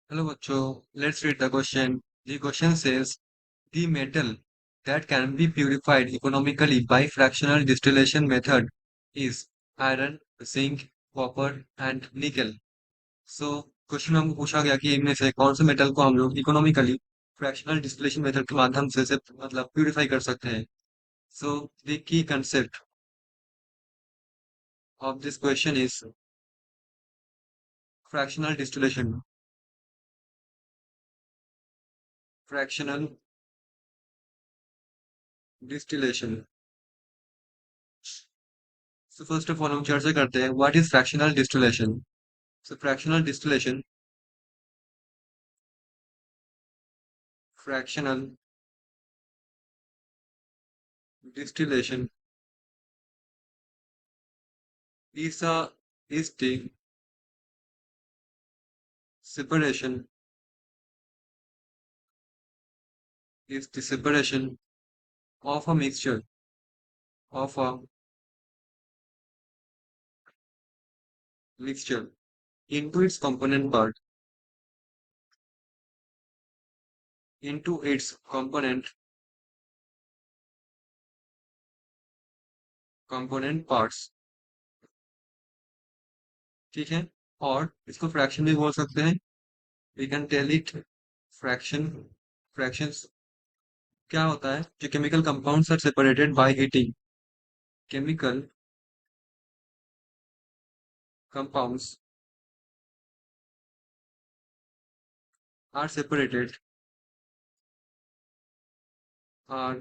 Hello, bachcho. Let's read the question. The question says the metal that can be purified economically by fractional distillation method is iron, zinc, copper and nickel. So question में हमको पूछा गया कि इनमें से कौन से metal को हम लोग इकोनॉमिकली फ्रैक्शनल डिस्टिलेशन मेथड के माध्यम से मतलब प्यूरिफाई कर सकते हैं. So the key concept of this question is fractional distillation. Fractional distillation. So first of all हम चर्चा करते हैं what is fractional distillation. So fractional distillation is a is the separation is the separation of a of a mixture into its component parts. ठीक है. और इसको fraction भी बोल सकते हैं. We can tell it fraction. Fractions क्या होता है? जो chemical compounds are separated by heating. Chemical compounds are are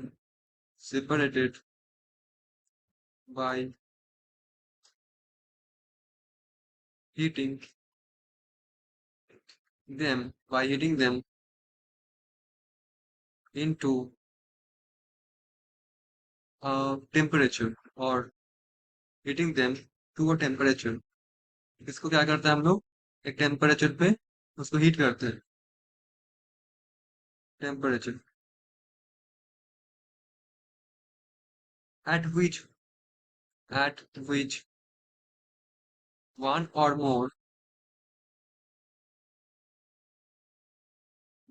separated by heating heating them into a temperature or heating them to a temperature. इसको क्या करते हैं हम लोग? एक टेम्परेचर पे उसको हीट करते हैं. Temperature at which at which one or more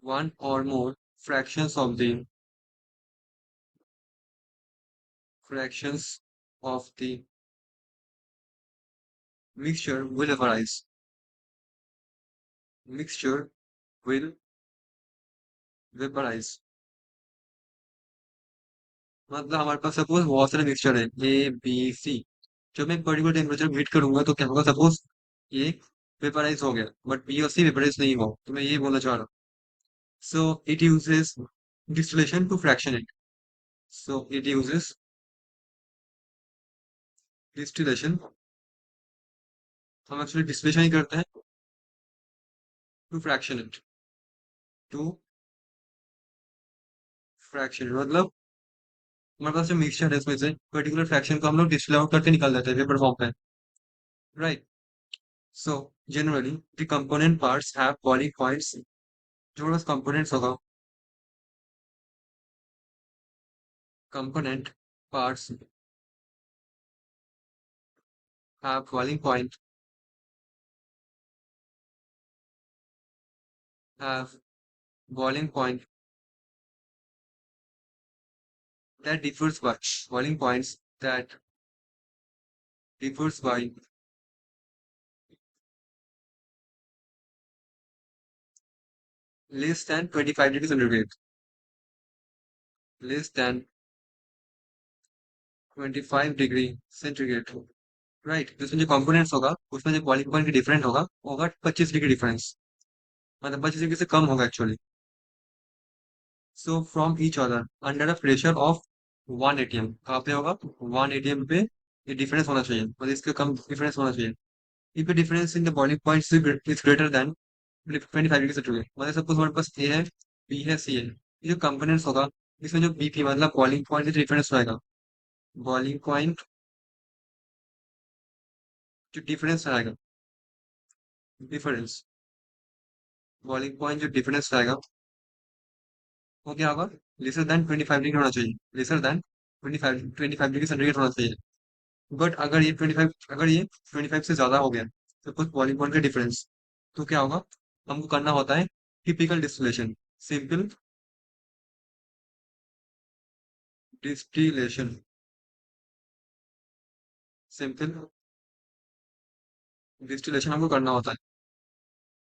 one or more fractions of the mixture will vaporize. Mixture will vaporize. मतलब हमारे पास सपोज बहुत सारे मिक्सचर है ए बी सी. जब मैं पर्टिकुलर टेम्परेचर हीट करूंगा तो क्या होगा? सपोज ये वेपराइज हो गया बट बी और सी वेपराइज नहीं हुआ, तो मैं ये बोलना चाह रहा हूँ. So it uses distillation to fraction it. So it uses distillation. हम एक्चुअली डिस्टिलेशन ही करते हैं to fraction it. To fraction मतलब हमारे पास जो मिक्सचर है उसमें से पर्टिकुलर फ्रैक्शन को हम लोग डिस्टिल आउट करके निकाल देते हैं वेपर फॉर्म पे. Right. So generally the component parts have boiling points. जो बस कंपोनेंट्स होगा, component parts have have boiling point that differs by boiling points that differs by less than 25 degrees centigrade. Less than 25 degree centigrade. Right. जिसमें जो components होगा उसमें जो boiling point different होगा 25 degree difference. मतलब 25 डिग्री से कम होगा actually. So from each other under a pressure of 1 ATM. कहाँ पे होगा? 1 एटीएम पे ये डिफरेंस होना चाहिए, मतलब इसके कम डिफरेंस होना चाहिए. If the difference in the boiling point is greater than 25 degree centigrade, मतलब सपोज हमारे पास ए है, बी है, सी है. ये जो कंपोनेंट्स होगा इसमें जो बी पी मतलब बॉइलिंग पॉइंट डिफरेंस रहेगा. बॉइलिंग पॉइंट जो डिफरेंस रहेगा. डिफरेंस बॉइलिंग पॉइंट जो डिफरेंस रहेगा वो क्या होगा? लेसर देन 25 डिग्री होना चाहिए. लेसर देन 25 डिग्री सेंटीग्रेड होना चाहिए. बट अगर ये 25 से ज्यादा हो गया, सपोज बॉइलिंग पॉइंट का डिफरेंस, तो क्या होगा? हमको करना होता है typical distillation, simple distillation, simple distillation हमको करना होता है।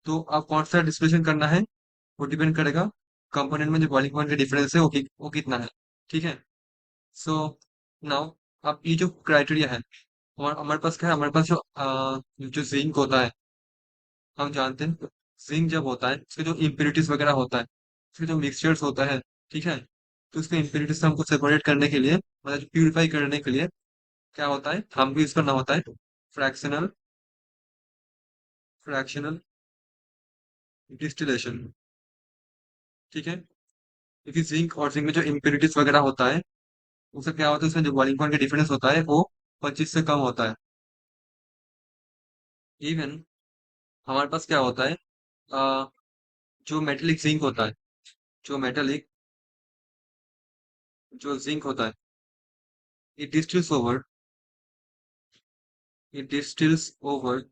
तो आप कौन सा डिस्टिलेशन करना है वो डिपेंड करेगा कंपोनेंट में जो बॉइलिंग पॉइंट का डिफरेंस है वो कितना है। ठीक है। सो नाउ अब ये जो क्राइटेरिया है, हमारे पास क्या है, हमारे पास जो जिंक होता है, हम जानते हैं जिंक जब होता है उसके जो इम्प्योरिटीज वगैरह होता है, उसके जो मिक्सचर्स होता है, ठीक है, तो उसके इम्प्योरिटीज से हमको सेपरेट करने के लिए, मतलब प्यूरिफाई करने के लिए क्या होता है, हमको यूज करना होता है फ्रैक्शनल फ्रैक्शनल डिस्टिलेशन। ठीक है। क्योंकि जिंक और जिंक में जो इम्प्योरिटीज वगैरह होता है, उससे क्या होता है, उसमें जो बॉइलिंग पॉइंट का डिफरेंस होता है वो 25 से कम होता है। इवन हमारे पास क्या होता है, अ, जो मेटेलिक जिंक होता है, जो मेटेलिक जो जिंक होता है, it distils over it distils over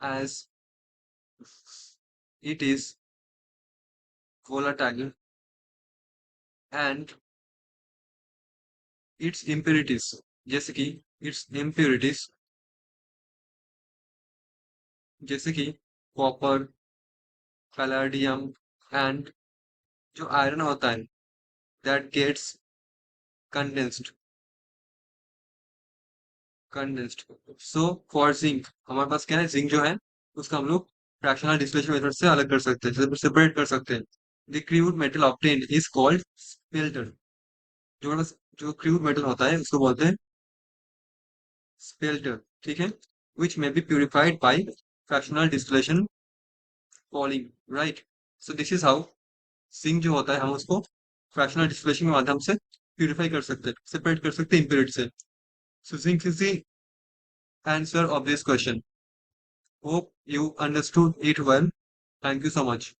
as it is volatile and its impurities, जैसे कि its impurities, जैसे कि कॉपर, पैलाडियम एंड जो आयरन होता है, that gets condensed condensed. So for zinc हमारे पास क्या है, जिंक जो है उसका हम लोग फ्रैक्शनल डिस्टिलेशन मेथड से अलग कर सकते हैं, सेपरेट कर सकते हैं। The crude metal obtained is called spelter. जो हमारे पास जो क्रूड मेटल होता है उसको बोलते हैं स्पेल्टर। ठीक है। विच में be purified by fractional distillation falling, right. So this is how zinc जो होता है हम उसको फ्रैक्शनल डिस्टिलेशन के माध्यम से प्यूरिफाई कर सकते हैं, सेपरेट कर सकते हैं इम्प्योरिटी से। So zinc is the answer of this question. Hope you understood it well. Thank you so much.